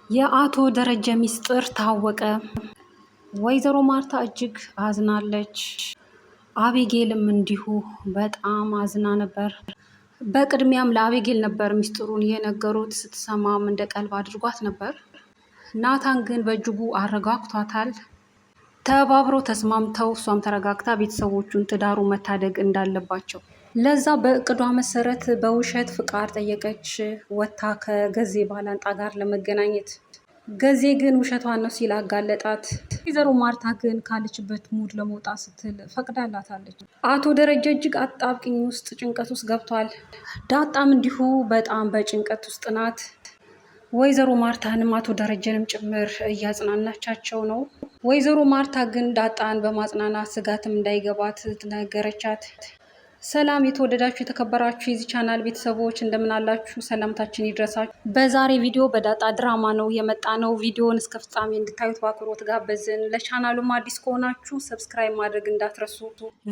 የአቶ ደረጀ ሚስጥር ታወቀ። ወይዘሮ ማርታ እጅግ አዝናለች። አቤጌልም እንዲሁ በጣም አዝና ነበር። በቅድሚያም ለአቤጌል ነበር ሚስጥሩን የነገሩት። ስትሰማም እንደ ቀልብ አድርጓት ነበር። ናታን ግን በእጅጉ አረጋግቷታል። ተባብረው ተስማምተው እሷም ተረጋግታ ቤተሰቦቹን ትዳሩ መታደግ እንዳለባቸው ለዛ በእቅዷ መሰረት በውሸት ፍቃድ ጠየቀች። ወታ ከገዜ ባላንጣ ጋር ለመገናኘት ገዜ ግን ውሸቷን ነው ሲል አጋለጣት። ወይዘሮ ማርታ ግን ካለችበት ሙድ ለመውጣት ስትል ፈቅዳላታለች። አቶ ደረጀ እጅግ አጣብቂኝ ውስጥ ጭንቀት ውስጥ ገብቷል። ዳጣም እንዲሁ በጣም በጭንቀት ውስጥ ናት። ወይዘሮ ማርታንም አቶ ደረጀንም ጭምር እያጽናናቻቸው ነው። ወይዘሮ ማርታ ግን ዳጣን በማጽናናት ስጋትም እንዳይገባት ነገረቻት። ሰላም የተወደዳችሁ የተከበራችሁ የዚህ ቻናል ቤተሰቦች እንደምን አላችሁ? ሰላምታችን ይድረሳችሁ። በዛሬ ቪዲዮ በዳጣ ድራማ ነው የመጣ ነው። ቪዲዮውን እስከ ፍጻሜ እንድታዩት በአክብሮት ጋበዝን። ለቻናሉም አዲስ ከሆናችሁ ሰብስክራይብ ማድረግ እንዳትረሱ፣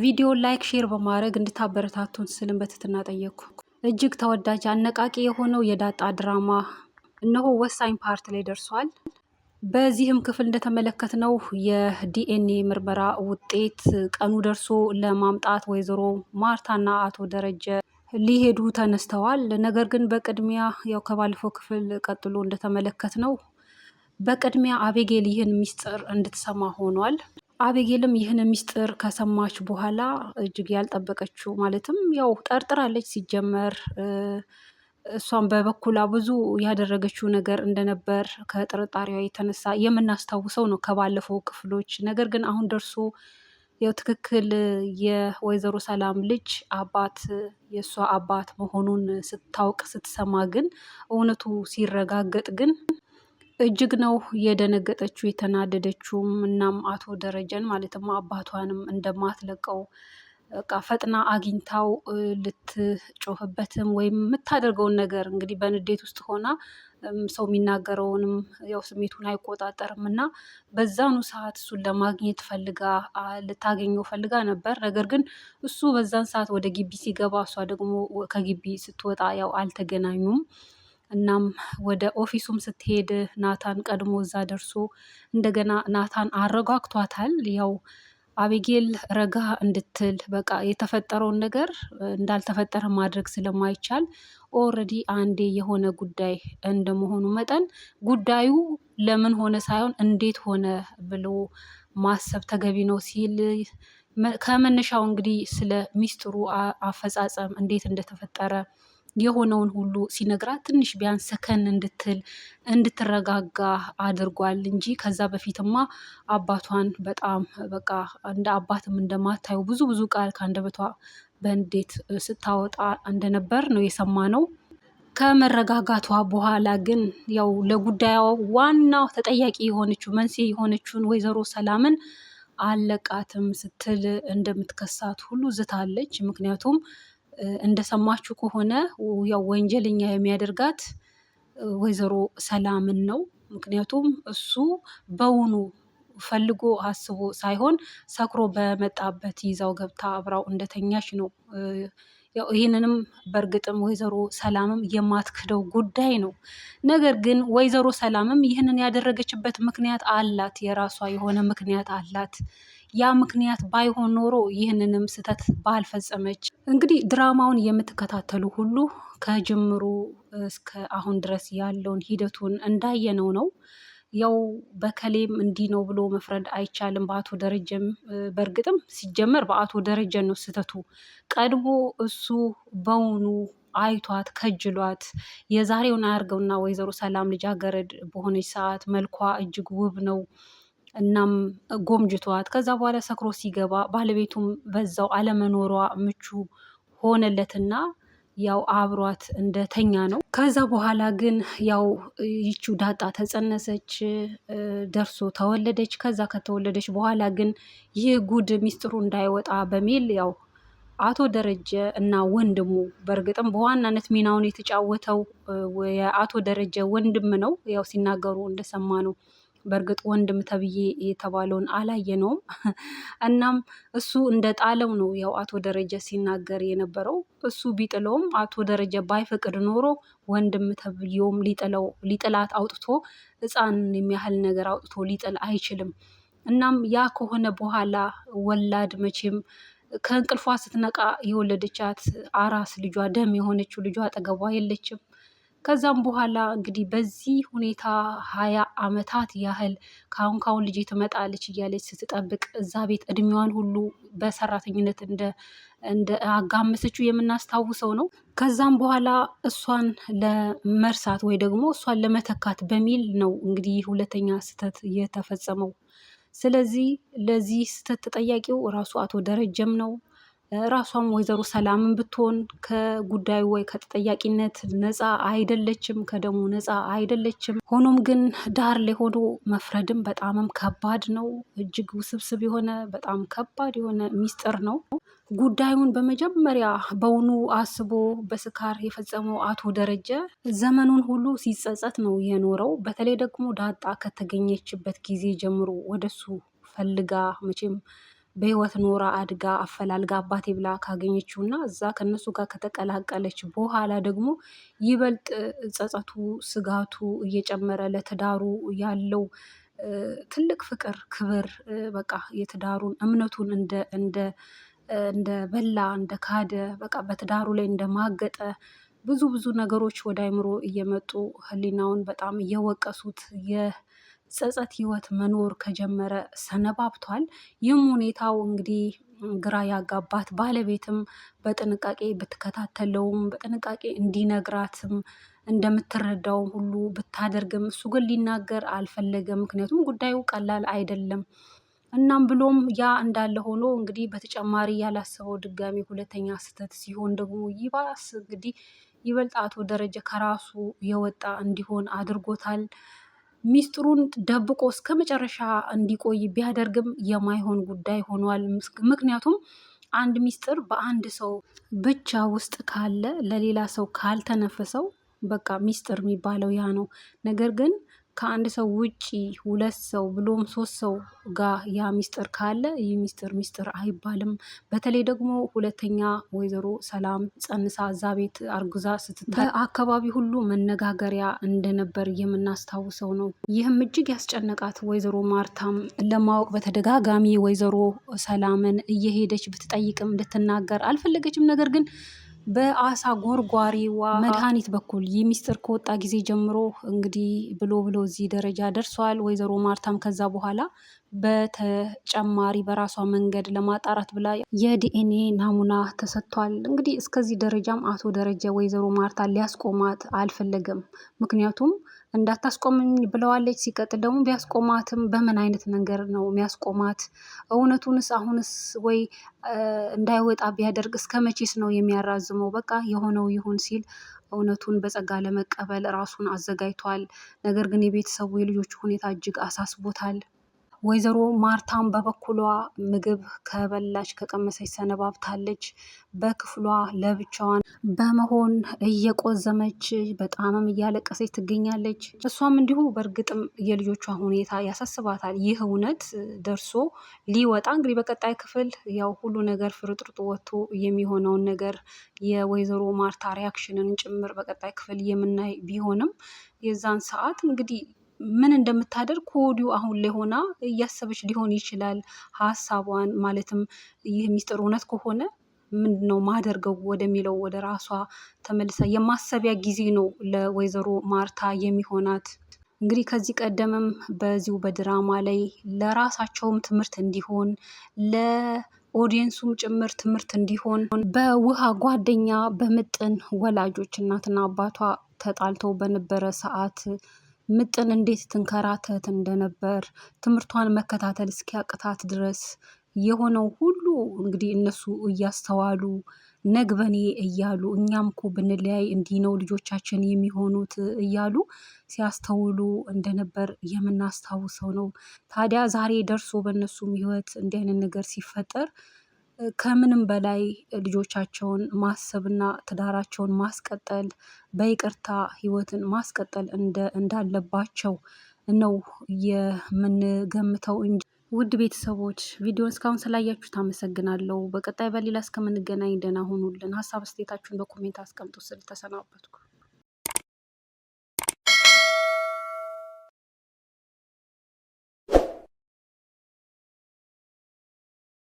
ቪዲዮ ላይክ፣ ሼር በማድረግ እንድታበረታቱን ስልም በትህትና ጠየቅኩ። እጅግ ተወዳጅ አነቃቂ የሆነው የዳጣ ድራማ እነሆ ወሳኝ ፓርት ላይ ደርሷል። በዚህም ክፍል እንደተመለከትነው የዲኤንኤ ምርመራ ውጤት ቀኑ ደርሶ ለማምጣት ወይዘሮ ማርታና አቶ ደረጀ ሊሄዱ ተነስተዋል። ነገር ግን በቅድሚያ ያው ከባለፈው ክፍል ቀጥሎ እንደተመለከትነው በቅድሚያ አቤጌል ይህን ሚስጥር እንድትሰማ ሆኗል። አቤጌልም ይህን ሚስጥር ከሰማች በኋላ እጅግ ያልጠበቀችው ማለትም ያው ጠርጥራለች ሲጀመር እሷም በበኩሏ ብዙ ያደረገችው ነገር እንደነበር ከጥርጣሬዋ የተነሳ የምናስታውሰው ነው ከባለፈው ክፍሎች። ነገር ግን አሁን ደርሶ ያው ትክክል የወይዘሮ ሰላም ልጅ አባት የእሷ አባት መሆኑን ስታውቅ ስትሰማ ግን እውነቱ ሲረጋገጥ ግን እጅግ ነው የደነገጠችው የተናደደችውም። እናም አቶ ደረጀን ማለትም አባቷንም እንደማትለቀው በቃ ፈጥና አግኝታው ልትጮህበትም ወይም የምታደርገውን ነገር እንግዲህ በንዴት ውስጥ ሆና ሰው የሚናገረውንም ያው ስሜቱን አይቆጣጠርም እና በዛኑ ሰዓት እሱን ለማግኘት ፈልጋ ልታገኘው ፈልጋ ነበር። ነገር ግን እሱ በዛን ሰዓት ወደ ግቢ ሲገባ እሷ ደግሞ ከግቢ ስትወጣ ያው አልተገናኙም። እናም ወደ ኦፊሱም ስትሄድ ናታን ቀድሞ እዛ ደርሶ እንደገና ናታን አረጋግቷታል። ያው አቤጌል ረጋ እንድትል በቃ የተፈጠረውን ነገር እንዳልተፈጠረ ማድረግ ስለማይቻል ኦልሬዲ አንዴ የሆነ ጉዳይ እንደመሆኑ መጠን ጉዳዩ ለምን ሆነ ሳይሆን እንዴት ሆነ ብሎ ማሰብ ተገቢ ነው ሲል ከመነሻው እንግዲህ ስለ ሚስጥሩ አፈጻጸም እንዴት እንደተፈጠረ የሆነውን ሁሉ ሲነግራት ትንሽ ቢያንስ ሰከን እንድትል እንድትረጋጋ አድርጓል እንጂ ከዛ በፊትማ አባቷን በጣም በቃ እንደ አባትም እንደማታየው ብዙ ቃል ከአንደበቷ በንዴት ስታወጣ እንደነበር ነው የሰማነው። ከመረጋጋቷ በኋላ ግን ያው ለጉዳዩ ዋናው ተጠያቂ የሆነችው መንስኤ የሆነችውን ወይዘሮ ሰላምን አለቃትም ስትል እንደምትከሳት ሁሉ ዝታለች። ምክንያቱም እንደሰማችሁ ከሆነ ያው ወንጀለኛ የሚያደርጋት ወይዘሮ ሰላምን ነው። ምክንያቱም እሱ በውኑ ፈልጎ አስቦ ሳይሆን ሰክሮ በመጣበት ይዛው ገብታ አብራው እንደተኛች ነው። ያው ይህንንም በእርግጥም ወይዘሮ ሰላምም የማትክደው ጉዳይ ነው። ነገር ግን ወይዘሮ ሰላምም ይህንን ያደረገችበት ምክንያት አላት፣ የራሷ የሆነ ምክንያት አላት። ያ ምክንያት ባይሆን ኖሮ ይህንንም ስህተት ባልፈጸመች። እንግዲህ ድራማውን የምትከታተሉ ሁሉ ከጅምሩ እስከ አሁን ድረስ ያለውን ሂደቱን እንዳየነው ነው። ያው በከሌም እንዲህ ነው ብሎ መፍረድ አይቻልም። በአቶ ደረጀም በእርግጥም ሲጀመር በአቶ ደረጀ ነው ስህተቱ። ቀድሞ እሱ በውኑ አይቷት ከጅሏት የዛሬውን አያርገውና ወይዘሮ ሰላም ልጃገረድ በሆነች ሰዓት መልኳ እጅግ ውብ ነው። እናም ጎምጅቷት ከዛ በኋላ ሰክሮ ሲገባ ባለቤቱም በዛው አለመኖሯ ምቹ ሆነለትና ያው አብሯት እንደተኛ ነው። ከዛ በኋላ ግን ያው ይቺው ዳጣ ተጸነሰች፣ ደርሶ ተወለደች። ከዛ ከተወለደች በኋላ ግን ይህ ጉድ ሚስጥሩ እንዳይወጣ በሚል ያው አቶ ደረጀ እና ወንድሙ በእርግጥም በዋናነት ሚናውን የተጫወተው የአቶ ደረጀ ወንድም ነው። ያው ሲናገሩ እንደሰማ ነው በእርግጥ ወንድም ተብዬ የተባለውን አላየነውም። እናም እሱ እንደ ጣለው ነው ያው አቶ ደረጀ ሲናገር የነበረው። እሱ ቢጥለውም አቶ ደረጀ ባይፈቅድ ኖሮ ወንድም ተብዬውም ሊጥላት አውጥቶ ሕፃን የሚያህል ነገር አውጥቶ ሊጥል አይችልም። እናም ያ ከሆነ በኋላ ወላድ መቼም ከእንቅልፏ ስትነቃ የወለደቻት አራስ ልጇ ደም የሆነችው ልጇ አጠገቧ የለችም። ከዛም በኋላ እንግዲህ በዚህ ሁኔታ 20 ዓመታት ያህል ካሁን ልጄ ትመጣለች እያለች ስትጠብቅ እዛ ቤት እድሜዋን ሁሉ በሰራተኝነት እንደ አጋመሰችው የምናስታውሰው ነው። ከዛም በኋላ እሷን ለመርሳት ወይ ደግሞ እሷን ለመተካት በሚል ነው እንግዲህ ሁለተኛ ስህተት የተፈጸመው። ስለዚህ ለዚህ ስህተት ተጠያቂው ራሱ አቶ ደረጀም ነው። ራሷም ወይዘሮ ሰላምን ብትሆን ከጉዳዩ ወይ ከተጠያቂነት ነፃ አይደለችም፣ ከደሙ ነፃ አይደለችም። ሆኖም ግን ዳር ላይ ሆኖ መፍረድም በጣምም ከባድ ነው። እጅግ ውስብስብ የሆነ በጣም ከባድ የሆነ ሚስጥር ነው። ጉዳዩን በመጀመሪያ በውኑ አስቦ በስካር የፈጸመው አቶ ደረጀ ዘመኑን ሁሉ ሲጸጸት ነው የኖረው። በተለይ ደግሞ ዳጣ ከተገኘችበት ጊዜ ጀምሮ ወደሱ ፈልጋ መቼም በህይወት ኖራ አድጋ አፈላልጋ አባቴ ብላ ካገኘችው እና እዛ ከነሱ ጋር ከተቀላቀለች በኋላ ደግሞ ይበልጥ ጸጸቱ፣ ስጋቱ እየጨመረ ለትዳሩ ያለው ትልቅ ፍቅር፣ ክብር በቃ የትዳሩን እምነቱን እንደ በላ እንደ ካደ በቃ በትዳሩ ላይ እንደማገጠ ብዙ ነገሮች ወደ አይምሮ እየመጡ ህሊናውን በጣም እየወቀሱት የጸጸት ህይወት መኖር ከጀመረ ሰነባብቷል። ይህም ሁኔታው እንግዲህ ግራ ያጋባት ባለቤትም በጥንቃቄ ብትከታተለውም በጥንቃቄ እንዲነግራትም እንደምትረዳውም ሁሉ ብታደርግም እሱ ግን ሊናገር አልፈለገም። ምክንያቱም ጉዳዩ ቀላል አይደለም። እናም ብሎም ያ እንዳለ ሆኖ እንግዲህ በተጨማሪ ያላሰበው ድጋሚ ሁለተኛ ስህተት ሲሆን ደግሞ ይባስ እንግዲህ ይበልጥ አቶ ደረጀ ከራሱ የወጣ እንዲሆን አድርጎታል። ሚስጥሩን ደብቆ እስከ መጨረሻ እንዲቆይ ቢያደርግም የማይሆን ጉዳይ ሆኗል። ምክንያቱም አንድ ሚስጥር በአንድ ሰው ብቻ ውስጥ ካለ ለሌላ ሰው ካልተነፈሰው በቃ ሚስጥር የሚባለው ያ ነው። ነገር ግን ከአንድ ሰው ውጪ 2 ሰው ብሎም 3 ሰው ጋር ያ ሚስጥር ካለ ይህ ሚስጥር አይባልም። በተለይ ደግሞ ሁለተኛ ወይዘሮ ሰላም ጸንሳ እዛ ቤት አርጉዛ ስትታይ በአካባቢ ሁሉ መነጋገሪያ እንደነበር የምናስታውሰው ነው። ይህም እጅግ ያስጨነቃት ወይዘሮ ማርታም ለማወቅ በተደጋጋሚ ወይዘሮ ሰላምን እየሄደች ብትጠይቅም ልትናገር አልፈለገችም። ነገር ግን በአሳ ጎርጓሪዋ መድኃኒት በኩል ይህ ሚስጥር ከወጣ ጊዜ ጀምሮ እንግዲህ ብሎ እዚህ ደረጃ ደርሷል። ወይዘሮ ማርታም ከዛ በኋላ በተጨማሪ በራሷ መንገድ ለማጣራት ብላ የዲኤንኤ ናሙና ተሰጥቷል። እንግዲህ እስከዚህ ደረጃም አቶ ደረጀ ወይዘሮ ማርታ ሊያስቆማት አልፈለገም። ምክንያቱም እንዳታስቆምኝ ብለዋለች። ሲቀጥል ደግሞ ቢያስቆማትም በምን አይነት ነገር ነው የሚያስቆማት? እውነቱንስ አሁንስ ወይ እንዳይወጣ ቢያደርግ እስከ መቼስ ነው የሚያራዝመው? በቃ የሆነው ይሁን ሲል እውነቱን በጸጋ ለመቀበል ራሱን አዘጋጅቷል። ነገር ግን የቤተሰቡ የልጆቹ ሁኔታ እጅግ አሳስቦታል። ወይዘሮ ማርታም በበኩሏ ምግብ ከበላች ከቀመሰች ሰነባብታለች። በክፍሏ ለብቻዋን በመሆን እየቆዘመች በጣምም እያለቀሰች ትገኛለች። እሷም እንዲሁ በእርግጥም የልጆቿ ሁኔታ ያሳስባታል። ይህ እውነት ደርሶ ሊወጣ እንግዲህ በቀጣይ ክፍል ያው ሁሉ ነገር ፍርጥርጡ ወጥቶ የሚሆነውን ነገር የወይዘሮ ማርታ ሪያክሽንን ጭምር በቀጣይ ክፍል የምናይ ቢሆንም የዛን ሰዓት እንግዲህ ምን እንደምታደርግ ከወዲሁ አሁን ላይ ሆና እያሰበች ሊሆን ይችላል ሀሳቧን። ማለትም ይህ ሚስጥር እውነት ከሆነ ምንድን ነው ማደርገው ወደሚለው ወደ ራሷ ተመልሳ የማሰቢያ ጊዜ ነው ለወይዘሮ ማርታ የሚሆናት። እንግዲህ ከዚህ ቀደምም በዚሁ በድራማ ላይ ለራሳቸውም ትምህርት እንዲሆን ለኦዲየንሱም ጭምር ትምህርት እንዲሆን በውሃ ጓደኛ በምጥን ወላጆች እናትና አባቷ ተጣልተው በነበረ ሰዓት ምጥን እንዴት ትንከራተት እንደነበር ትምህርቷን መከታተል እስኪያቅታት ድረስ የሆነው ሁሉ እንግዲህ እነሱ እያስተዋሉ ነግበኔ እያሉ እኛም እኮ ብንለያይ እንዲህ ነው ልጆቻችን የሚሆኑት እያሉ ሲያስተውሉ እንደነበር የምናስታውሰው ነው። ታዲያ ዛሬ ደርሶ በእነሱም ህይወት እንዲህ አይነት ነገር ሲፈጠር ከምንም በላይ ልጆቻቸውን ማሰብና ትዳራቸውን ማስቀጠል በይቅርታ ህይወትን ማስቀጠል እንዳለባቸው ነው የምንገምተው እንጂ። ውድ ቤተሰቦች ቪዲዮን እስካሁን ስላያችሁት አመሰግናለሁ። በቀጣይ በሌላ እስከምንገናኝ ደህና ሁኑልን። ሀሳብ አስተያየታችሁን በኮሜንት አስቀምጡ ስል ተሰናበትኩ።